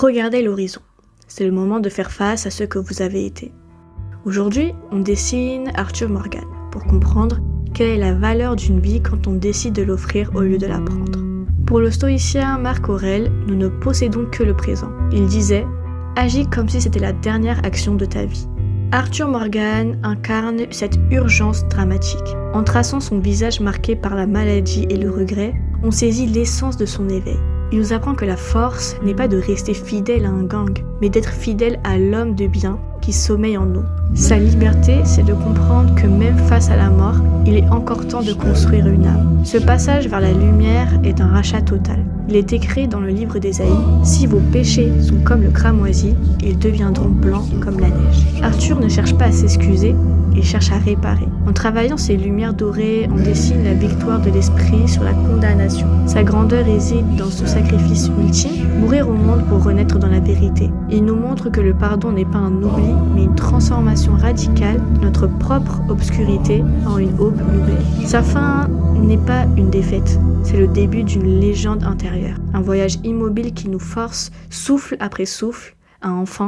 Regardez l'horizon. C'est le moment de faire face à ce que vous avez été. Aujourd'hui, on dessine Arthur Morgan pour comprendre quelle est la valeur d'une vie quand on décide de l'offrir au lieu de la prendre. Pour le stoïcien Marc Aurèle, nous ne possédons que le présent. Il disait « Agis comme si c'était la dernière action de ta vie ». Arthur Morgan incarne cette urgence dramatique. En traçant son visage marqué par la maladie et le regret, on saisit l'essence de son éveil. Il nous apprend que la force n'est pas de rester fidèle à un gang, mais d'être fidèle à l'homme de bien qui sommeille en nous. Sa liberté, c'est de comprendre que même face à la mort, il est encore temps de construire une âme. Ce passage vers la lumière est un rachat total. Il est écrit dans le livre d'Ésaïe « Si vos péchés sont comme le cramoisi, ils deviendront blancs comme la neige ». Arthur ne cherche pas à s'excuser, il cherche à réparer. En travaillant ces lumières dorées, on dessine la victoire de l'esprit sur la condamnation. Sa grandeur réside dans son sacrifice ultime, mourir au monde pour renaître dans la vérité. Il nous montre que le pardon n'est pas un oubli, mais une transformation radicale de notre propre obscurité en une aube nouvelle. Sa fin n'est pas une défaite, c'est le début d'une légende intérieure. Un voyage immobile qui nous force, souffle après souffle, à enfin